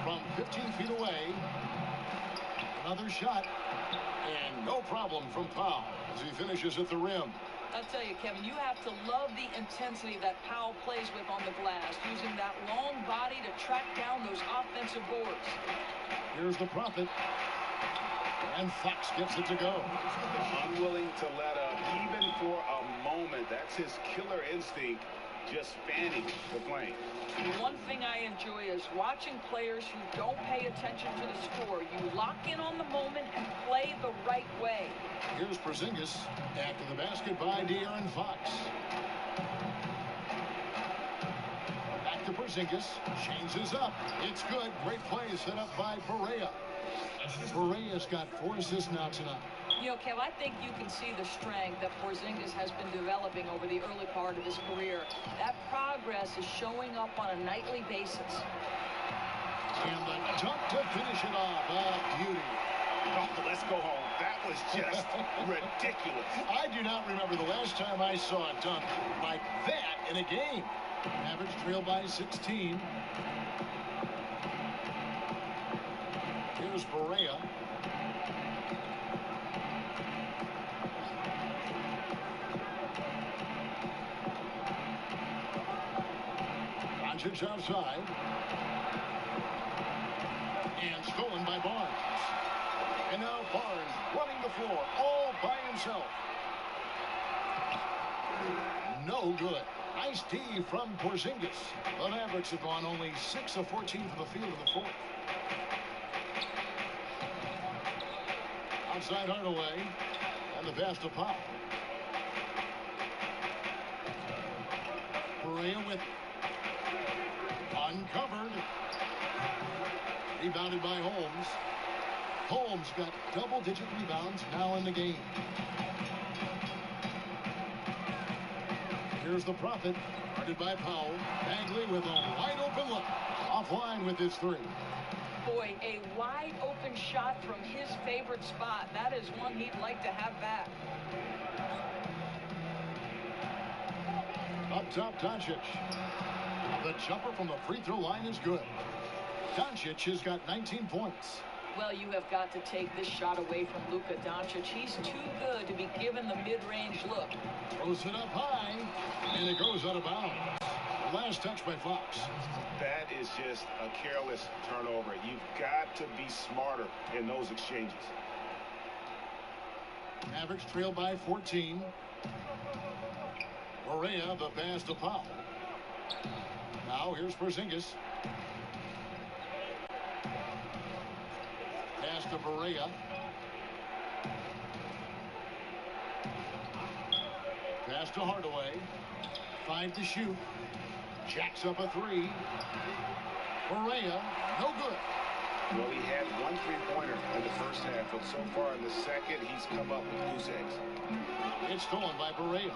From 15 feet away. Another shot. And no problem from Powell as he finishes at the rim. I'll tell you, Kevin, you have to love the intensity that Powell plays with on the glass, using that long body to track down those offensive boards. Here's the Prophet. And Fox gets it to go. Unwilling to let up, even for a moment. That's his killer instinct, just fanning the flame. One thing I enjoy is watching players who don't pay attention to the score. You lock in on the moment and play the right way. Here's Porzingis after the basket by De'Aaron Fox. Back to Porzingis. Changes up. It's good. Great play set up by Barea. Barea's got 4 assists now tonight. You know, Kev, I think you can see the strength that Porzingis has been developing over the early part of his career. That progress is showing up on a nightly basis. And the dunk to finish it off. Beauty. Oh, let's go home. That was just ridiculous. I do not remember the last time I saw a dunk like that in a game. Mavericks trail by 16. Here's Barea. Doncic outside. And stolen by Barnes. And now Barnes running the floor all by himself. No good. Nice D from Porzingis. The Mavericks have gone only 6 of 14 from the field in the fourth. Outside Hardaway. And the pass to Pop. Perea with uncovered. Rebounded by Holmes. Holmes got double-digit rebounds now in the game. Here's the Prophet, guarded by Powell. Bagley with a wide-open look. Offline with his three. Boy, a wide-open shot from his favorite spot. That is one he'd like to have back. Up top, Doncic. The jumper from the free throw line is good. Doncic has got 19 points. Well, you have got to take this shot away from Luka Doncic. He's too good to be given the mid-range look. Throws it up high, and it goes out of bounds. Last touch by Fox. That is just a careless turnover. You've got to be smarter in those exchanges. Mavericks trail by 14. Perea, the pass to Powell. Now here's Porzingis. Pass to Perea. Pass to Hardaway. 5 to shoot. Jacks up a three. Perea, no good. Well, he had 1 3-pointer in the first half, but so far in the second, he's come up with goose eggs. It's stolen by Perea.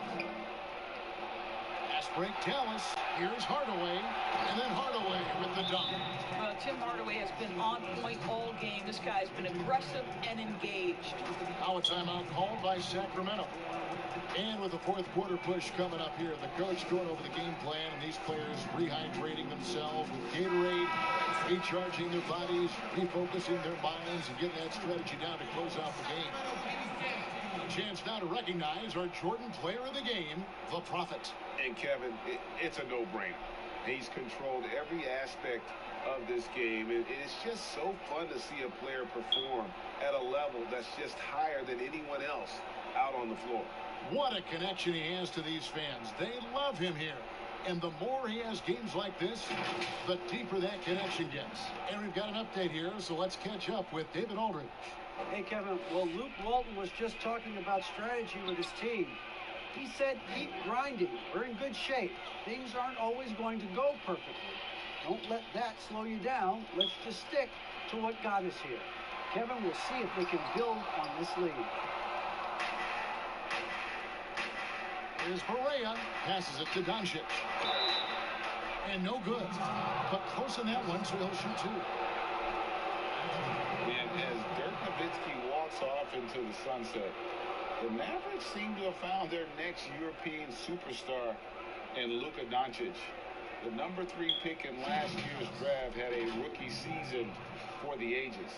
Pass break, Dallas. Here's Hardaway, and then Hardaway with the dunk. Well, Tim Hardaway has been on point all game. This guy's been aggressive and engaged. Now a timeout called by Sacramento. And with the fourth quarter push coming up here, the coach going over the game plan, and these players rehydrating themselves with Gatorade, recharging their bodies, refocusing their minds, and getting that strategy down to close out the game. Chance now to recognize our Jordan player of the game, the Prophet. And Kevin, it's a no-brainer. He's controlled every aspect of this game. It's just so fun to see a player perform at a level that's just higher than anyone else out on the floor. What a connection he has to these fans. They love him here. And the more he has games like this, the deeper that connection gets. And we've got an update here, so let's catch up with David Aldridge. Hey, Kevin, well, Luke Walton was just talking about strategy with his team. He said, keep grinding. We're in good shape. Things aren't always going to go perfectly. Don't let that slow you down. Let's just stick to what got us here. Kevin, we'll see if they can build on this lead. Here's Perea. Passes it to Doncic. And no good. But close in that one, so he'll shoot two. And as Dirk Nowitzki walks off into the sunset, the Mavericks seem to have found their next European superstar in Luka Doncic. The number 3 pick in last year's draft had a rookie season for the ages.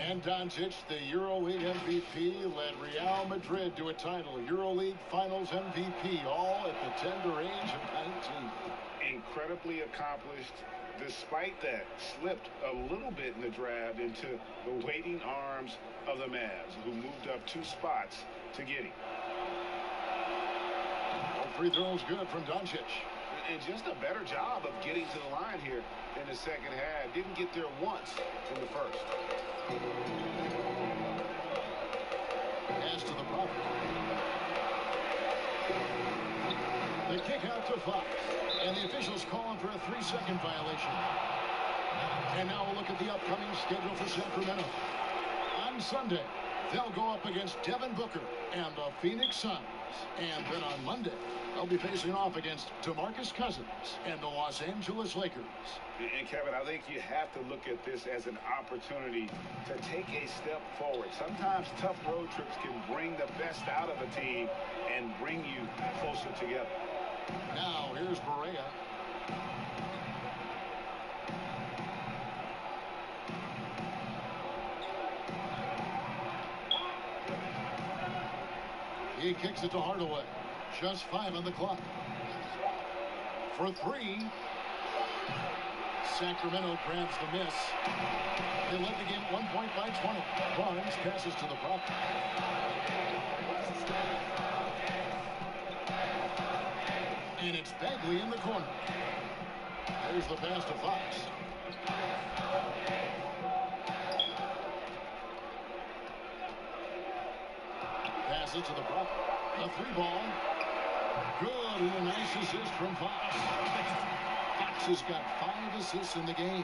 And Doncic, the EuroLeague MVP, led Real Madrid to a title. EuroLeague Finals MVP, all at the tender age of 19. Incredibly accomplished. Despite that, slipped a little bit in the draft into the waiting arms of the Mavs, who moved up 2 spots to get him. All free throws good from Doncic. And just a better job of getting to the line here in the second half. Didn't get there once in the first. Pass to the Prophet. The kick out to Fox. And the officials calling for a 3-second violation. And now we'll look at the upcoming schedule for Sacramento. On Sunday, they'll go up against Devin Booker and the Phoenix Suns. And then on Monday, they'll be facing off against DeMarcus Cousins and the Los Angeles Lakers. And Kevin, I think you have to look at this as an opportunity to take a step forward. Sometimes tough road trips can bring the best out of a team and bring you closer together. Now, here's Perea. He kicks it to Hardaway. Just 5 on the clock. for three. Sacramento grabs the miss. They led the game at 1 point by 20. Barnes passes to the prop. And it's Bagley in the corner. There's the pass to Fox. Passes to the prop. A three ball. Good, and a nice assist from Fox. Fox has got 5 assists in the game.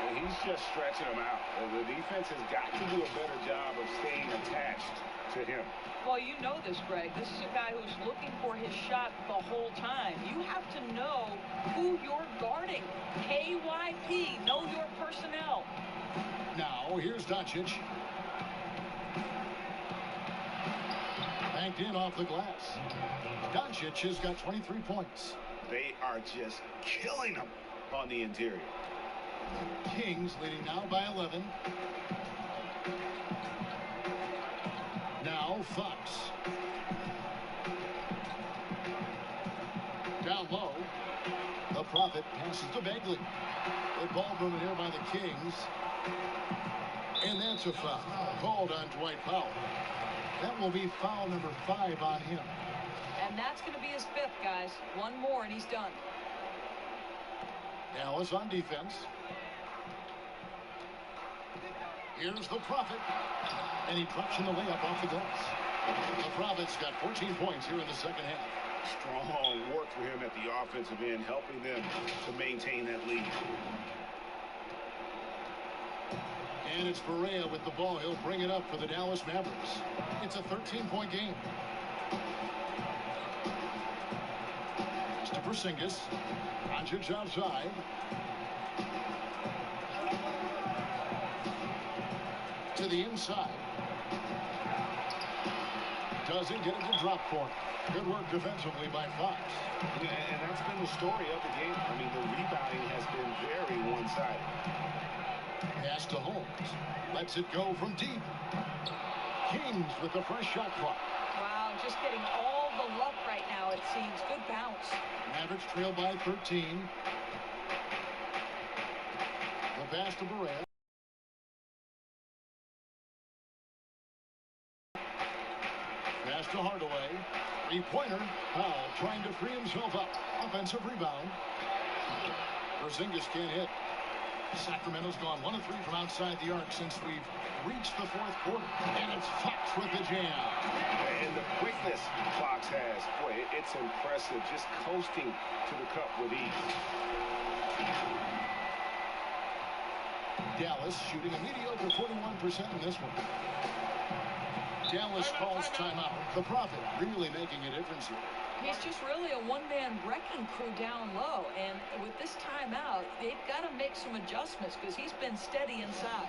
And he's just stretching them out. The defense has got to do a better job of staying attached to him. Well, you know this, Greg. This is a guy who's looking for his shot the whole time. You have to know who you're guarding. KYP, know your personnel. Now, here's Doncic. Banked in off the glass. Doncic has got 23 points. They are just killing them on the interior. Kings leading now by 11. Now Fox. Down low. The Prophet passes to Bagley. The ball moving here by the Kings. And that's a foul. Called on Dwight Powell. That will be foul number 5 on him. And that's going to be his 5th, guys. One more and he's done. Dallas on defense. Here's the Prophet. And he drops in the layup off the glass. The Prophet's got 14 points here in the second half. Strong work for him at the offensive end, helping them to maintain that lead. And it's Barea with the ball. He'll bring it up for the Dallas Mavericks. It's a 13-point game. It's to Porzingis. Doncic outside. To the inside. Doesn't get it to drop for him. Good work defensively by Fox. Yeah, and that's been the story of the game. I mean, the rebounding has been very one-sided. Pass to Holmes. Lets it go from deep. Kings with the first shot clock. Wow, just getting all the luck right now, it seems. Good bounce. Mavericks trail by 13. The pass to Barea. Pass to Hardaway. Three-pointer. Powell trying to free himself up. Offensive rebound. Porzingis can't hit. Sacramento's gone 1 of 3 from outside the arc since we've reached the 4th quarter. And it's Fox with the jam. And the quickness Fox has, boy, it's impressive. Just coasting to the cup with ease. Dallas shooting a mediocre 41% in this one. Dallas calls timeout. The Prophet really making a difference here. He's just really a one-man wrecking crew down low. And with this timeout, they've got to make some adjustments because he's been steady inside.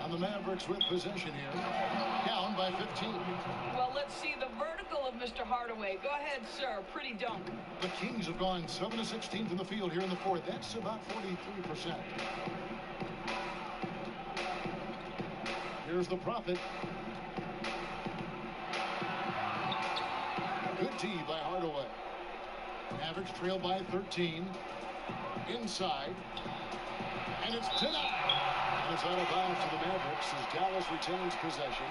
And the Mavericks with possession here. Down by 15. Well, let's see the vertical of Mr. Hardaway. Go ahead, sir. Pretty dunk. The Kings have gone 7 of 16 from the field here in the 4th. That's about 43%. Here's the Prophet. Good tee by Hardaway. Mavericks trail by 13. Inside. And it's denied. And it's out of bounds to the Mavericks as Dallas retains possession.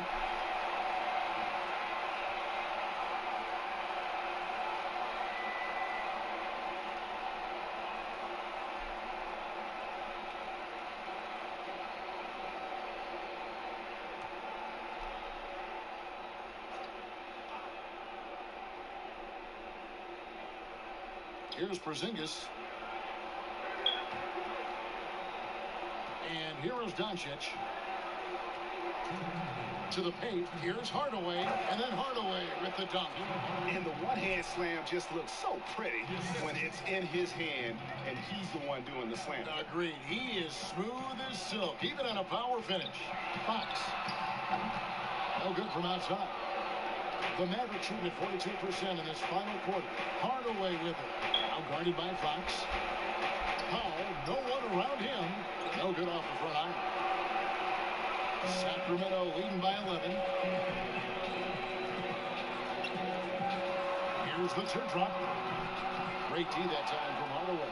Here's Porzingis. And here is Doncic. To the paint. Here's Hardaway. And then Hardaway with the dunk. And the one-hand slam just looks so pretty when it's in his hand and he's the one doing the slam. Agreed. He is smooth as silk, even on a power finish. Fox. No good from outside. The Mavericks shoot at 42% in this final quarter. Hardaway with it. Now guarded by Fox. Powell, no one around him. No Sacramento leading by 11. Here's the teardrop. Great D that time from Hardaway.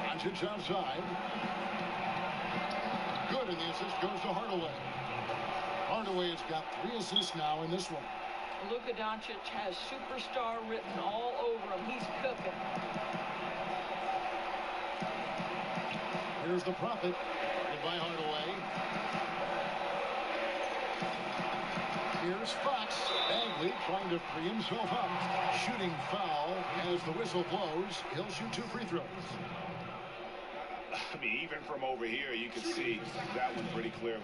Doncic outside. Good, and the assist goes to Hardaway. Hardaway has got 3 assists now in this one. Luka Doncic has superstar written all over him. He's cooking. Here's the Prophet. Goodbye, Hardaway. Here's Fox. Bagley trying to free himself up. Shooting foul as the whistle blows. He'll shoot 2 free throws. I mean, even from over here, you can see that one pretty clearly.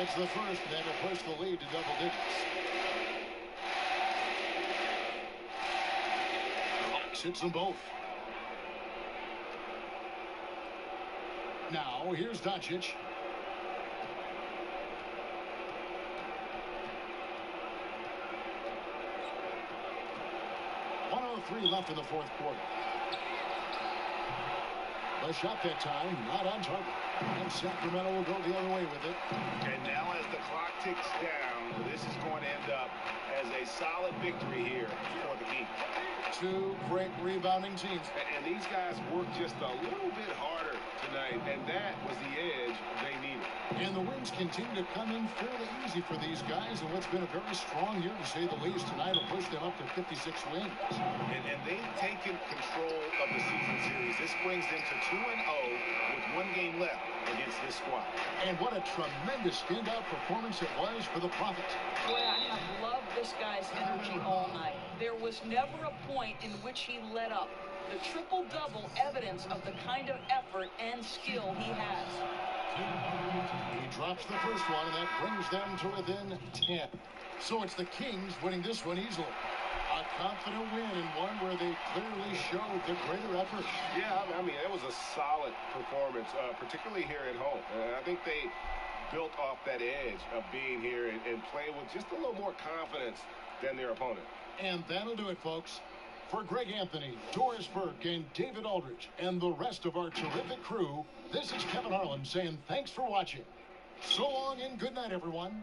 It's the first, that will push the lead to double digits. Fox hits them both. Now, here's Doncic. .103 left in the fourth quarter. The shot that time, not on target. And Sacramento will go the other way with it. And now as the clock ticks down, this is going to end up as a solid victory here for the Kings. 2 great rebounding teams. And these guys worked just a little bit harder tonight, and that was the edge they needed. And the wins continue to come in fairly easy for these guys, and what's been a very strong year to say the least. Tonight will push them up to 56 wins. And they've taken control of the season series. This brings them to 2-0 with 1 game left against this squad. And what a tremendous standout performance it was for the Prophet. Boy, I have loved this guy's energy all night. There was never a point in which he let up. The triple-double evidence of the kind of effort and skill he has. He drops the first one, and that brings them to within 10. So it's the Kings winning this one easily. A confident win, and one where they clearly showed the greater effort. Yeah, I mean, it was a solid performance, particularly here at home. I think they built off that edge of being here and playing with just a little more confidence than their opponent. And that'll do it, folks. For Greg Anthony, Doris Burke, and David Aldridge, and the rest of our terrific crew, this is Kevin Harlan saying thanks for watching. So long and good night, everyone.